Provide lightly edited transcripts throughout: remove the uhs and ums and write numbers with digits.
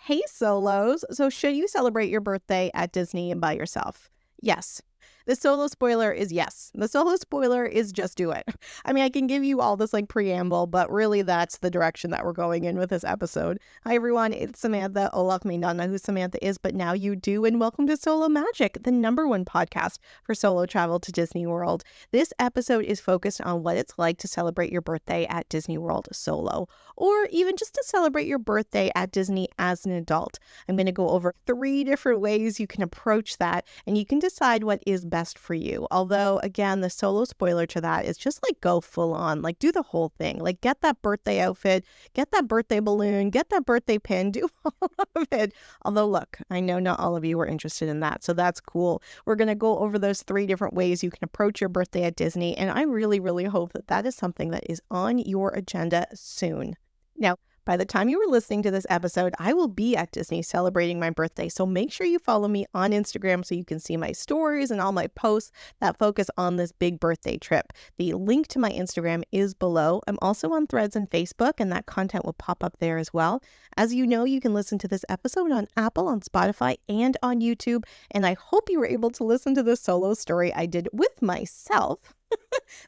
Hey, solos. So, should you celebrate your birthday at Disney and by yourself? Yes. The solo spoiler is yes. The solo spoiler is just do it. I mean, I can give you all this like preamble, but really that's the direction that we're going in with this episode. Hi, everyone. It's Samantha. Olaf may not know who Samantha is, but now you do. And welcome to Solo Magic, the #1 podcast for solo travel to Disney World. This episode is focused on what it's like to celebrate your birthday at Disney World solo, or even just to celebrate your birthday at Disney as an adult. I'm going to go over 3 different ways you can approach that, and you can decide what is best for you. Although, again, the solo spoiler to that is just like go full on, like do the whole thing, like get that birthday outfit, get that birthday balloon, get that birthday pin, do all of it. Although, look, I know not all of you are interested in that, so that's cool. We're going to go over those 3 different ways you can approach your birthday at Disney, and I really, really hope that that is something that is on your agenda soon. Now, by the time you were listening to this episode, I will be at Disney celebrating my birthday. So make sure you follow me on Instagram so you can see my stories and all my posts that focus on this big birthday trip. The link to my Instagram is below. I'm also on Threads and Facebook, and that content will pop up there as well. As you know, you can listen to this episode on Apple, on Spotify, and on YouTube. And I hope you were able to listen to the solo story I did with myself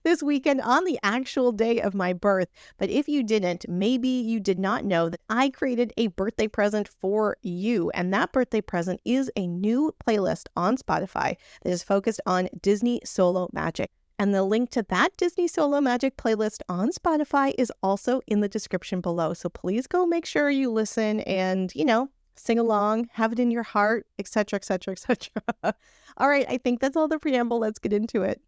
this weekend on the actual day of my birth. But if you didn't, maybe you did not know that I created a birthday present for you. And that birthday present is a new playlist on Spotify that is focused on Disney Solo Magic. And the link to that Disney Solo Magic playlist on Spotify is also in the description below. So please go make sure you listen and, sing along, have it in your heart, etc., etc., etc. All right, I think that's all the preamble. Let's get into it.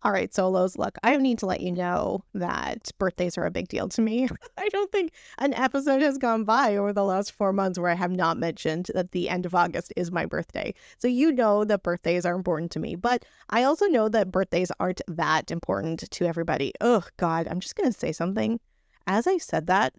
All right, solos, look, I need to let you know that birthdays are a big deal to me. I don't think an episode has gone by over the last 4 months where I have not mentioned that the end of August is my birthday. So you know that birthdays are important to me, but I also know that birthdays aren't that important to everybody. Oh, God, I'm just going to say something. As I said that,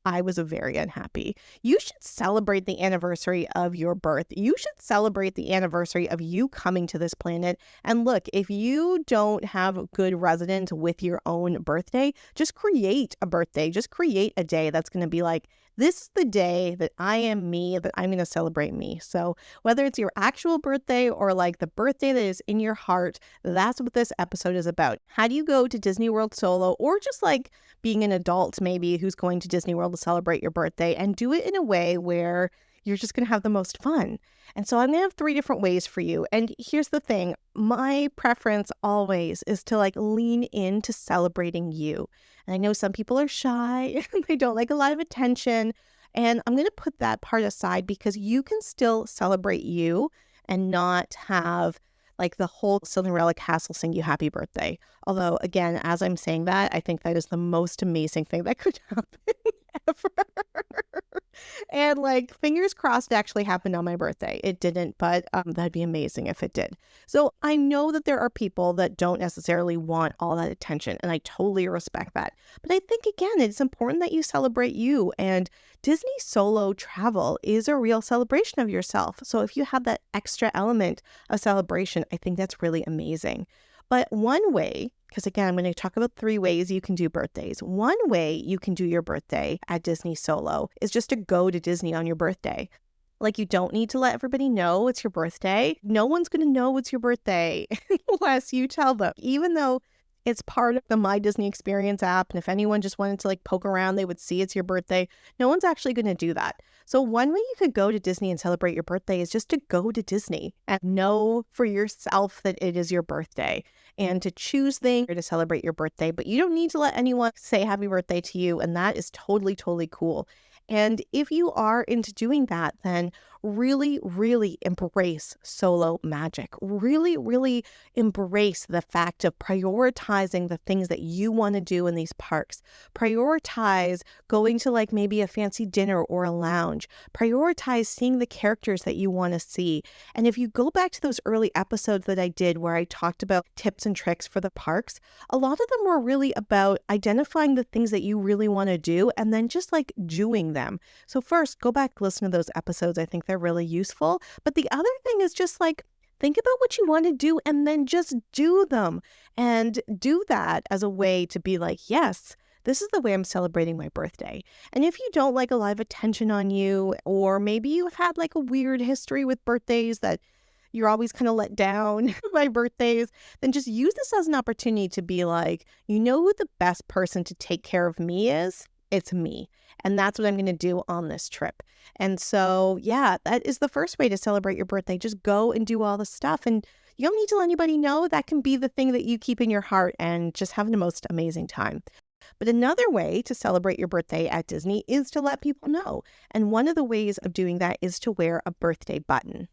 I was very unhappy. You should celebrate the anniversary of your birth. You should celebrate the anniversary of you coming to this planet. And look, if you don't have a good resident with your own birthday, just create a birthday. Just create a day that's going to be like, this is the day that I am me, that I'm going to celebrate me. So whether it's your actual birthday or like the birthday that is in your heart, that's what this episode is about. How do you go to Disney World solo, or just like being an adult maybe who's going to Disney World to celebrate your birthday, and do it in a way where you're just going to have the most fun. And so I'm going to have 3 different ways for you. And here's the thing. My preference always is to like lean into celebrating you. And I know some people are shy. They don't like a lot of attention. And I'm going to put that part aside because you can still celebrate you and not have like the whole Cinderella castle sing you happy birthday. Although, again, as I'm saying that, I think that is the most amazing thing that could happen ever. And like, fingers crossed it actually happened on my birthday. It didn't, but that'd be amazing if it did. So I know that there are people that don't necessarily want all that attention, and I totally respect that. But I think, again, it's important that you celebrate you, and Disney solo travel is a real celebration of yourself. So if you have that extra element of celebration, I think that's really amazing. But one way, because again, I'm going to talk about 3 ways you can do birthdays. One way you can do your birthday at Disney solo is just to go to Disney on your birthday. Like, you don't need to let everybody know it's your birthday. No one's going to know it's your birthday unless you tell them, even though it's part of the My Disney Experience app. And if anyone just wanted to like poke around, they would see it's your birthday. No one's actually going to do that. So one way you could go to Disney and celebrate your birthday is just to go to Disney and know for yourself that it is your birthday, and to choose things to celebrate your birthday. But you don't need to let anyone say happy birthday to you. And that is totally, totally cool. And if you are into doing that, then really, really embrace solo magic. Really, really embrace the fact of prioritizing the things that you want to do in these parks. Prioritize going to like maybe a fancy dinner or a lounge. Prioritize seeing the characters that you want to see. And if you go back to those early episodes that I did where I talked about tips and tricks for the parks, a lot of them were really about identifying the things that you really want to do and then just like doing them. So first, go back, listen to those episodes. I think they're really useful. But the other thing is just like, think about what you want to do and then just do them, and do that as a way to be like, yes, this is the way I'm celebrating my birthday. And if you don't like a lot of attention on you, or maybe you've had like a weird history with birthdays that you're always kind of let down by birthdays, then just use this as an opportunity to be like, you know who the best person to take care of me is? It's me. And that's what I'm going to do on this trip. And so, yeah, that is the first way to celebrate your birthday. Just go and do all the stuff. And you don't need to let anybody know. That can be the thing that you keep in your heart and just have the most amazing time. But another way to celebrate your birthday at Disney is to let people know. And one of the ways of doing that is to wear a birthday button.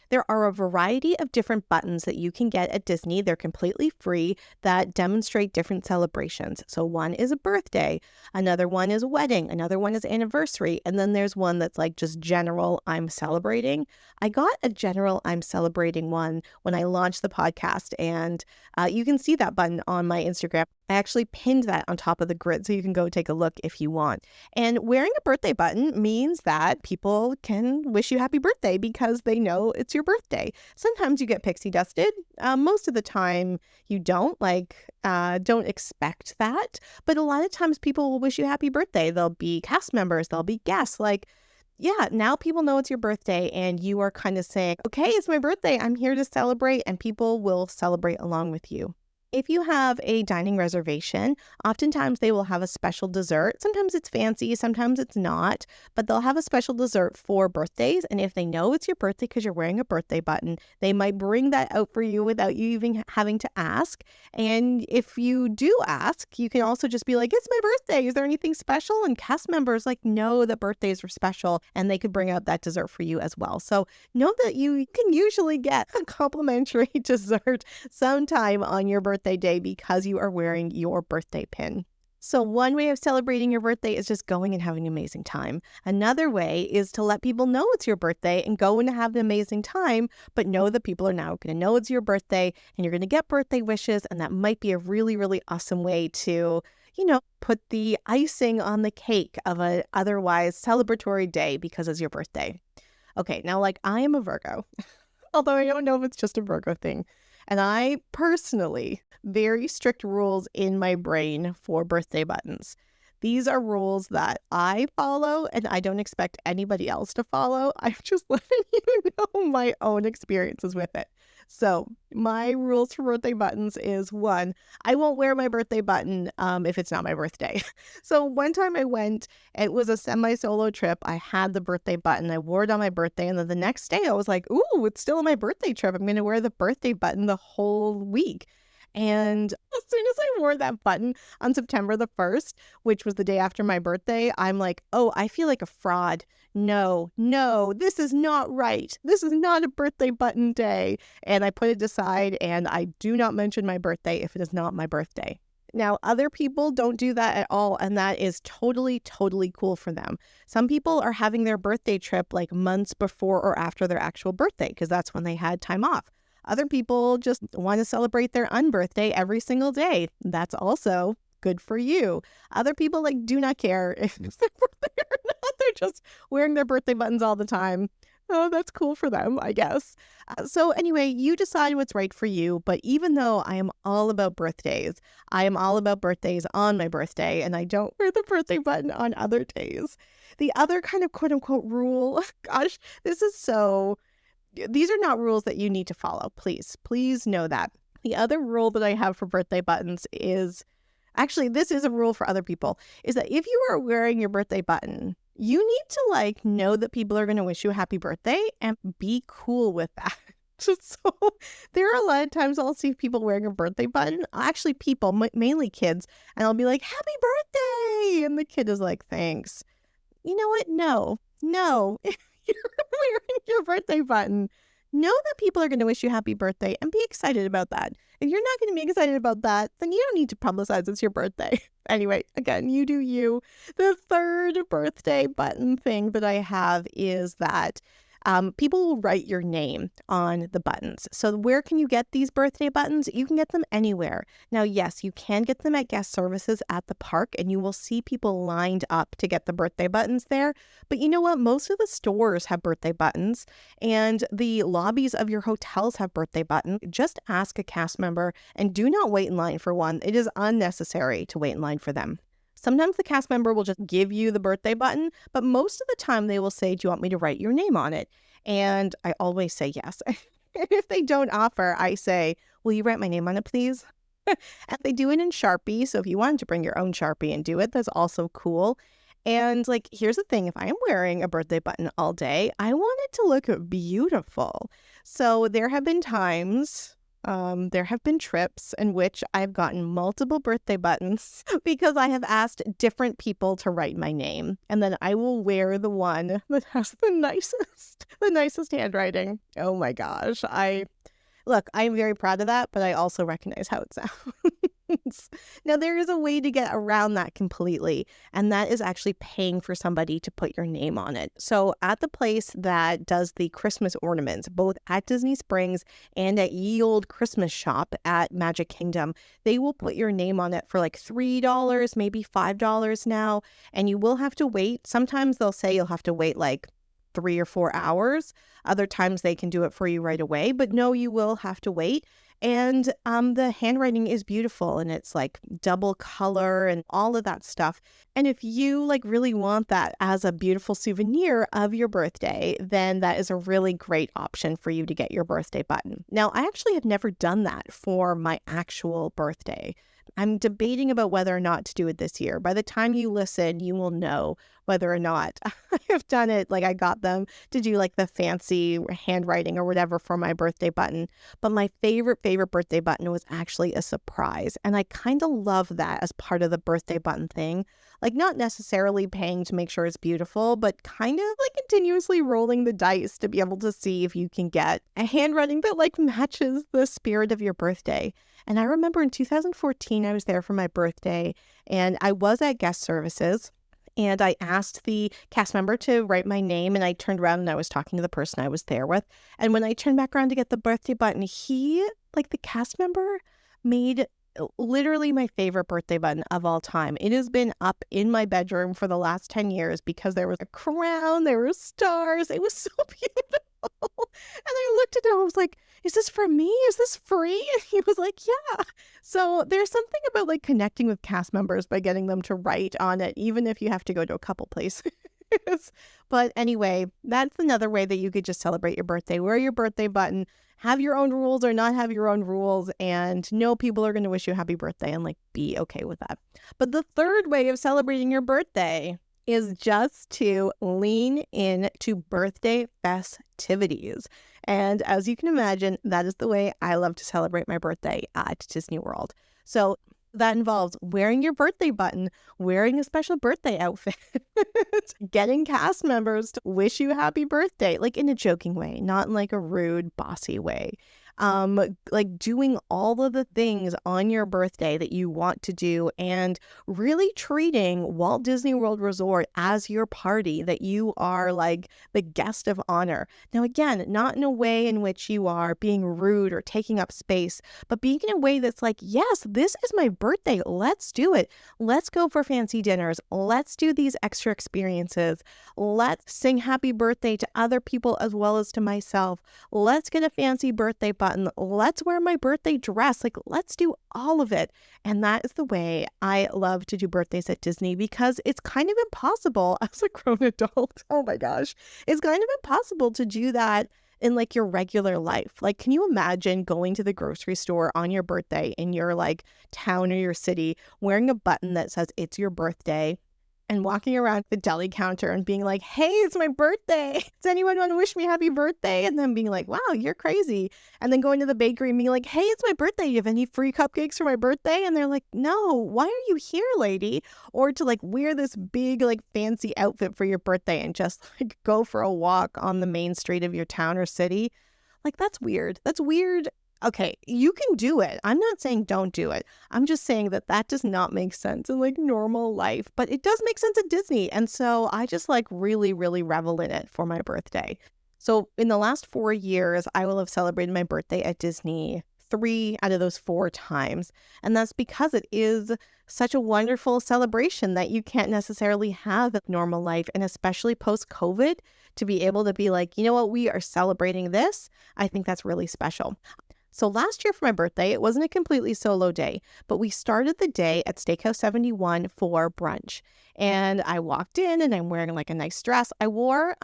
There are a variety of different buttons that you can get at Disney. They're completely free that demonstrate different celebrations. So one is a birthday, another one is a wedding, another one is anniversary, and then there's one that's like just general I'm celebrating. I got a general I'm celebrating one when I launched the podcast, and you can see that button on my Instagram. I actually pinned that on top of the grid, so you can go take a look if you want. And wearing a birthday button means that people can wish you happy birthday because they know it's your birthday. Sometimes you get pixie dusted. Most of the time you don't, don't expect that. But a lot of times people will wish you happy birthday. They'll be cast members, they'll be guests. Yeah, now people know it's your birthday and you are kind of saying, okay, it's my birthday. I'm here to celebrate, and people will celebrate along with you. If you have a dining reservation, oftentimes they will have a special dessert. Sometimes it's fancy, sometimes it's not, but they'll have a special dessert for birthdays. And if they know it's your birthday because you're wearing a birthday button, they might bring that out for you without you even having to ask. And if you do ask, you can also just be like, it's my birthday. Is there anything special? And cast members know that birthdays are special, and they could bring out that dessert for you as well. So know that you can usually get a complimentary dessert sometime on your birthday day because you are wearing your birthday pin. So one way of celebrating your birthday is just going and having an amazing time. Another way is to let people know it's your birthday and go and have an amazing time, but know that people are now going to know it's your birthday and you're going to get birthday wishes. And that might be a really, really awesome way to, put the icing on the cake of an otherwise celebratory day because it's your birthday. Okay, now I am a Virgo, although I don't know if it's just a Virgo thing. And I personally, very strict rules in my brain for birthday buttons. These are rules that I follow and I don't expect anybody else to follow. I'm just letting you know my own experiences with it. So my rules for birthday buttons is 1, I won't wear my birthday button if it's not my birthday. So one time I went, it was a semi-solo trip. I had the birthday button. I wore it on my birthday. And then the next day I was like, ooh, it's still on my birthday trip. I'm going to wear the birthday button the whole week. And as soon as I wore that button on September the 1st, which was the day after my birthday, I'm like, oh, I feel like a fraud. No, this is not right. This is not a birthday button day. And I put it aside, and I do not mention my birthday if it is not my birthday. Now, other people don't do that at all, and that is totally, totally cool for them. Some people are having their birthday trip months before or after their actual birthday because that's when they had time off. Other people just want to celebrate their unbirthday every single day. That's also good for you. Other people do not care if it's their birthday or not. They're just wearing their birthday buttons all the time. Oh, that's cool for them, I guess. So anyway, you decide what's right for you. But even though I am all about birthdays, I am all about birthdays on my birthday, and I don't wear the birthday button on other days. The other kind of quote unquote rule, gosh, these are not rules that you need to follow. Please know that. The other rule that I have for birthday buttons is, actually, this is a rule for other people, is that if you are wearing your birthday button, you need to know that people are going to wish you a happy birthday and be cool with that. So there are a lot of times I'll see people wearing a birthday button, actually people, mainly kids, and I'll be like, happy birthday! And the kid is like, thanks. You know what? No. You're wearing your birthday button, know that people are going to wish you happy birthday and be excited about that. If you're not going to be excited about that, then you don't need to publicize it's your birthday. Anyway, again, you do you. The third birthday button thing that I have is that people will write your name on the buttons. So where can you get these birthday buttons? You can get them anywhere. Now, yes, you can get them at guest services at the park, and you will see people lined up to get the birthday buttons there. But you know what? Most of the stores have birthday buttons, and the lobbies of your hotels have birthday buttons. Just ask a cast member and do not wait in line for one. It is unnecessary to wait in line for them. Sometimes the cast member will just give you the birthday button, but most of the time they will say, "Do you want me to write your name on it?" And I always say yes. And if they don't offer, I say, "Will you write my name on it, please?" And they do it in Sharpie. So if you wanted to bring your own Sharpie and do it, that's also cool. And like, here's the thing, if I am wearing a birthday button all day, I want it to look beautiful. So there have been times, there have been trips in which I've gotten multiple birthday buttons because I have asked different people to write my name. And then I will wear the one that has the nicest handwriting. Oh my gosh. Look, I'm very proud of that, but I also recognize how it sounds. Now, there is a way to get around that completely, and that is actually paying for somebody to put your name on it. So at the place that does the Christmas ornaments, both at Disney Springs and at Ye Olde Christmas Shop at Magic Kingdom, they will put your name on it for like $3, maybe $5 now, and you will have to wait. Sometimes they'll say you'll have to wait like 3 or 4 hours. Other times they can do it for you right away, but no, you will have to wait. And the handwriting is beautiful and it's like double color and all of that stuff. And if you like really want that as a beautiful souvenir of your birthday, then that is a really great option for you to get your birthday button. Now, I actually have never done that for my actual birthday. I'm debating about whether or not to do it this year. By the time you listen, you will know whether or not I have done it. Like I got them to do like the fancy handwriting or whatever for my birthday button. But my favorite birthday button was actually a surprise. And I kind of love that as part of the birthday button thing. Like not necessarily paying to make sure it's beautiful, but kind of like continuously rolling the dice to be able to see if you can get a handwriting that like matches the spirit of your birthday. And I remember in 2014, I was there for my birthday and I was at guest services. And I asked the cast member to write my name, and I turned around and I was talking to the person I was there with. And when I turned back around to get the birthday button, the cast member, made literally my favorite birthday button of all time. It has been up in my bedroom for the last 10 years because there was a crown, there were stars. It was so beautiful. And I looked at him, I was like, "Is this for me? Is this free?" And he was like, "Yeah." So there's something about like connecting with cast members by getting them to write on it, even if you have to go to a couple places. But anyway, that's another way that you could just celebrate your birthday. Wear your birthday button, have your own rules or not have your own rules, and know people are going to wish you a happy birthday and like be okay with that. But the third way of celebrating your birthday is just to lean into birthday festivities. And as you can imagine, that is the way I love to celebrate my birthday at Disney World. So that involves wearing your birthday button, wearing a special birthday outfit, getting cast members to wish you happy birthday, like in a joking way, not in like a rude, bossy way. Like doing all of the things on your birthday that you want to do and really treating Walt Disney World Resort as your party, that you are like the guest of honor. Now, again, not in a way in which you are being rude or taking up space, but being in a way that's like, yes, this is my birthday. Let's do it. Let's go for fancy dinners. Let's do these extra experiences. Let's sing happy birthday to other people as well as to myself. Let's get a fancy birthday button. Let's wear my birthday dress. Like, let's do all of it. And that is the way I love to do birthdays at Disney because it's kind of impossible as a grown adult. Oh my gosh. It's kind of impossible to do that in like your regular life. Like, can you imagine going to the grocery store on your birthday in your like town or your city, wearing a button that says it's your birthday, and walking around the deli counter and being like, "Hey, it's my birthday. Does anyone want to wish me happy birthday?" And then being like, "Wow, you're crazy." And then going to the bakery and being like, "Hey, it's my birthday. You have any free cupcakes for my birthday?" And they're like, "No, why are you here, lady?" Or to like wear this big, like fancy outfit for your birthday and just like go for a walk on the main street of your town or city. Like, that's weird. That's weird. Okay, you can do it. I'm not saying don't do it. I'm just saying that that does not make sense in like normal life, but it does make sense at Disney. And so I just like really, really revel in it for my birthday. So in the last 4 years, I will have celebrated my birthday at Disney 3 out of those 4 times. And that's because it is such a wonderful celebration that you can't necessarily have in normal life. And especially post-COVID, to be able to be like, you know what, we are celebrating this. I think that's really special. So last year for my birthday, it wasn't a completely solo day, but we started the day at Steakhouse 71 for brunch. And I walked in and I'm wearing like a nice dress. I wore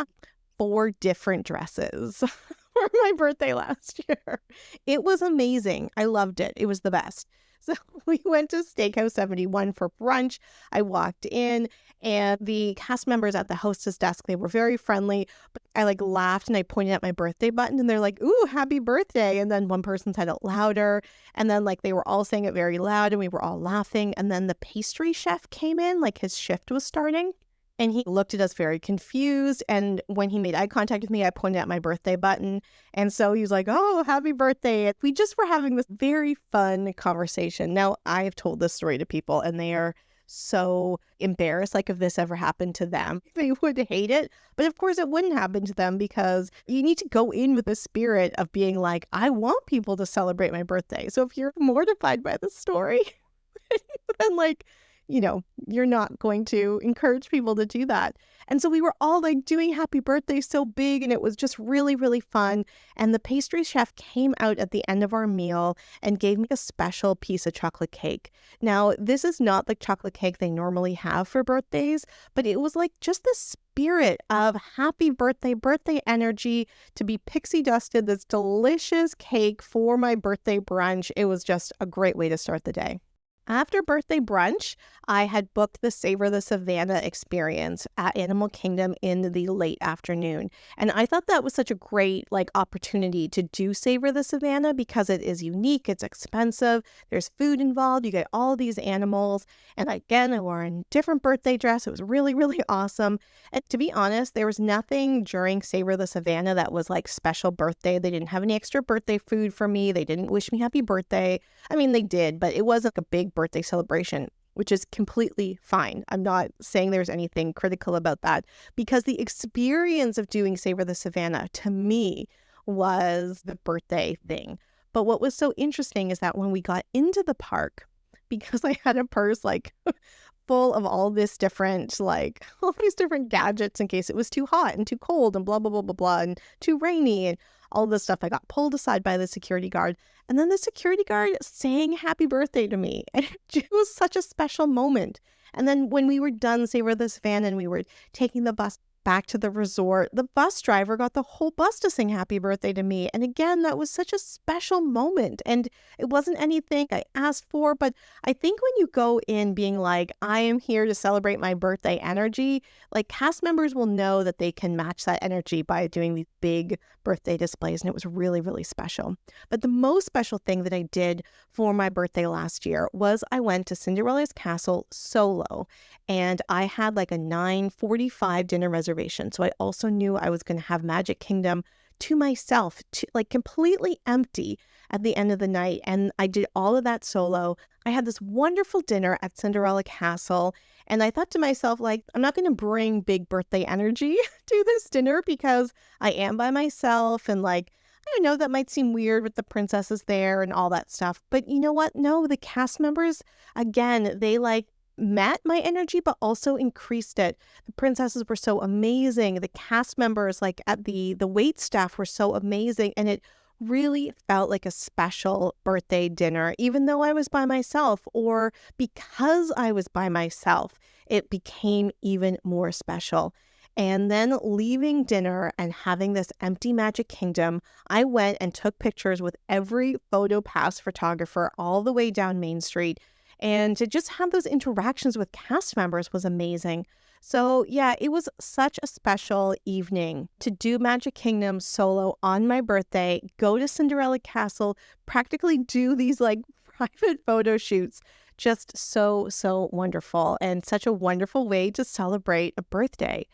4 different dresses for my birthday last year. It was amazing. I loved it. It was the best. So we went to Steakhouse 71 for brunch. I walked in and the cast members at the hostess desk, they were very friendly. But I like laughed and I pointed at my birthday button and they're like, "Ooh, happy birthday." And then one person said it louder. And then like they were all saying it very loud and we were all laughing. And then the pastry chef came in, like his shift was starting. And he looked at us very confused. And when he made eye contact with me, I pointed at my birthday button. And so he was like, "Oh, happy birthday." We just were having this very fun conversation. Now, I've told this story to people and they are so embarrassed. Like if this ever happened to them, they would hate it. But of course, it wouldn't happen to them because you need to go in with the spirit of being like, I want people to celebrate my birthday. So if you're mortified by the story, then like, you're not going to encourage people to do that. And so we were all like doing happy birthday so big and it was just really, really fun. And the pastry chef came out at the end of our meal and gave me a special piece of chocolate cake. Now, this is not the chocolate cake they normally have for birthdays, but it was like just the spirit of happy birthday energy to be pixie dusted this delicious cake for my birthday brunch. It was just a great way to start the day. After birthday brunch, I had booked the Savor the Savannah experience at Animal Kingdom in the late afternoon. And I thought that was such a great opportunity to do Savor the Savannah because it is unique, it's expensive, there's food involved, you get all these animals. And again, I wore a different birthday dress. It was really, really awesome. And to be honest, there was nothing during Savor the Savannah that was like special birthday. They didn't have any extra birthday food for me. They didn't wish me happy birthday. I mean, they did, but it wasn't a big birthday celebration, which is completely fine. I'm not saying there's anything critical about that because the experience of doing Savor the Savannah to me was the birthday thing. But what was so interesting is that when we got into the park, because I had a purse like full of all this different, like all these different gadgets in case it was too hot and too cold and blah, blah, blah, blah, blah, and too rainy and all this stuff, I got pulled aside by the security guard. And then the security guard sang happy birthday to me. And it was such a special moment. And then when we were done Savor the Savannah and we were taking the bus back to the resort, the bus driver got the whole bus to sing happy birthday to me. And again, that was such a special moment. And it wasn't anything I asked for, but I think when you go in being like, I am here to celebrate my birthday energy, like cast members will know that they can match that energy by doing these big birthday displays. And it was really, really special. But the most special thing that I did for my birthday last year was I went to Cinderella's Castle solo. And I had like a 9:45 dinner reservation. So I also knew I was going to have Magic Kingdom to myself, to like completely empty at the end of the night. And I did all of that solo. I had this wonderful dinner at Cinderella Castle. And I thought to myself, like, I'm not going to bring big birthday energy to this dinner because I am by myself. And like, I don't know, that might seem weird with the princesses there and all that stuff. But you know what? No, the cast members, again, they like met my energy, but also increased it. The princesses were so amazing. The cast members, like at the wait staff were so amazing. And it really felt like a special birthday dinner, even though I was by myself, or because I was by myself, it became even more special. And then leaving dinner and having this empty Magic Kingdom, I went and took pictures with every photo pass photographer all the way down Main Street. And to just have those interactions with cast members was amazing. So yeah, it was such a special evening to do Magic Kingdom solo on my birthday, go to Cinderella Castle, practically do these like private photo shoots. Just so, so wonderful and such a wonderful way to celebrate a birthday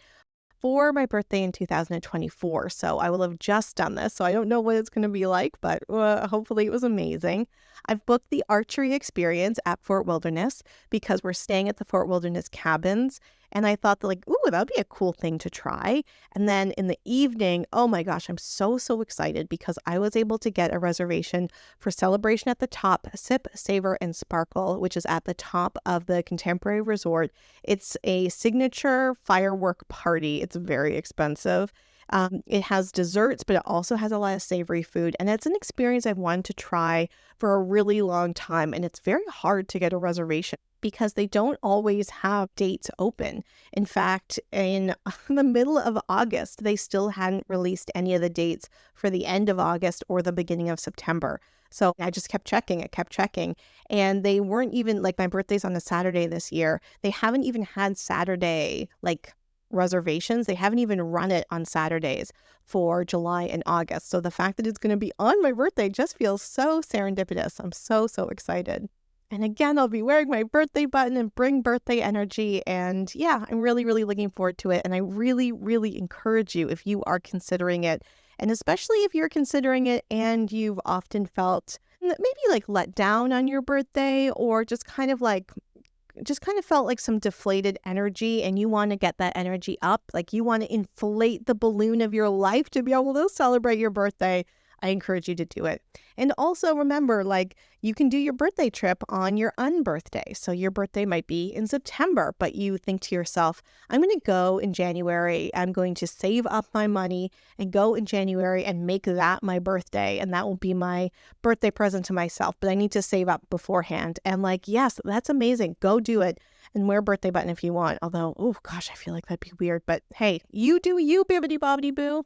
for my birthday in 2024. So I will have just done this. So I don't know what it's going to be like, but hopefully it was amazing. I've booked the archery experience at Fort Wilderness because we're staying at the Fort Wilderness cabins. And I thought that like, ooh, that'd be a cool thing to try. And then in the evening, oh my gosh, I'm so, so excited because I was able to get a reservation for Celebration at the Top, Sip, Savor, and Sparkle, which is at the top of the Contemporary Resort. It's a signature firework party. It's very expensive. It has desserts, but it also has a lot of savory food. And it's an experience I've wanted to try for a really long time. And it's very hard to get a reservation because they don't always have dates open. In fact, in the middle of August, they still hadn't released any of the dates for the end of August or the beginning of September. So I just kept checking, and they weren't even like, my birthday's on a Saturday this year. They haven't even had Saturday like reservations. They haven't even run it on Saturdays for July and August. So the fact that it's going to be on my birthday just feels so serendipitous. I'm so excited. And again, I'll be wearing my birthday button and bring birthday energy. And yeah, I'm really looking forward to it. And I really encourage you, if you are considering it, and especially if you're considering it and you've often felt maybe like let down on your birthday, or just kind of felt like some deflated energy, and you want to get that energy up, like you want to inflate the balloon of your life to be able to celebrate your birthday, I encourage you to do it. And also remember, like, you can do your birthday trip on your unbirthday. So your birthday might be in September, but you think to yourself, I'm going to go in January. I'm going to save up my money and go in January and make that my birthday. And that will be my birthday present to myself. But I need to save up beforehand. And like, yes, that's amazing. Go do it and wear a birthday button if you want. Although, oh gosh, I feel like that'd be weird. But hey, you do you, bibbidi bobbidi boo.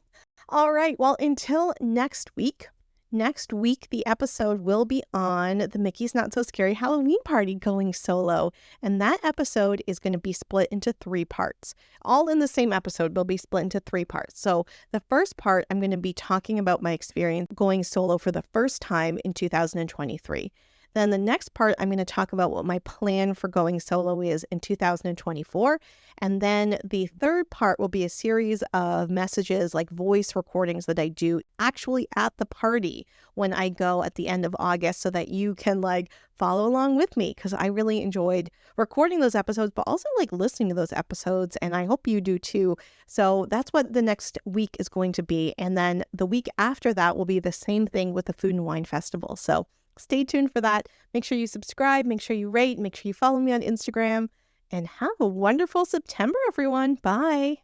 All right. Well, until next week, the episode will be on the Mickey's Not So Scary Halloween Party going solo. And that episode is going to be split into 3 parts. All in the same episode will be split into 3 parts. So the first part, I'm going to be talking about my experience going solo for the first time in 2023. Then the next part, I'm going to talk about what my plan for going solo is in 2024. And then the third part will be a series of messages, like voice recordings that I do actually at the party when I go at the end of August, so that you can like follow along with me, because I really enjoyed recording those episodes, but also like listening to those episodes. And I hope you do too. So that's what the next week is going to be. And then the week after that will be the same thing with the Food and Wine Festival. So stay tuned for that. Make sure you subscribe, make sure you rate, make sure you follow me on Instagram, and have a wonderful September, everyone. Bye.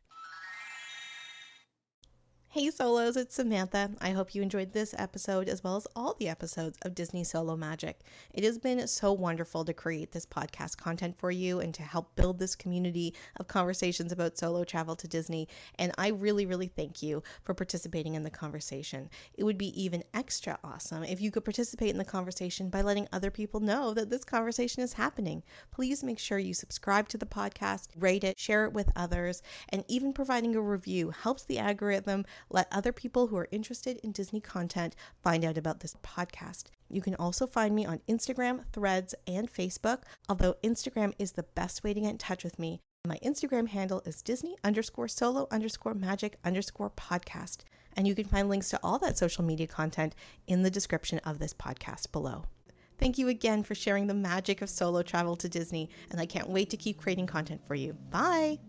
Hey Solos, it's Samantha. I hope you enjoyed this episode as well as all the episodes of Disney Solo Magic. It has been so wonderful to create this podcast content for you and to help build this community of conversations about solo travel to Disney. And I really thank you for participating in the conversation. It would be even extra awesome if you could participate in the conversation by letting other people know that this conversation is happening. Please make sure you subscribe to the podcast, rate it, share it with others, and even providing a review helps the algorithm let other people who are interested in Disney content find out about this podcast. You can also find me on Instagram, Threads, and Facebook, although Instagram is the best way to get in touch with me. My Instagram handle is Disney_solo_magic_podcast. And you can find links to all that social media content in the description of this podcast below. Thank you again for sharing the magic of solo travel to Disney, and I can't wait to keep creating content for you. Bye!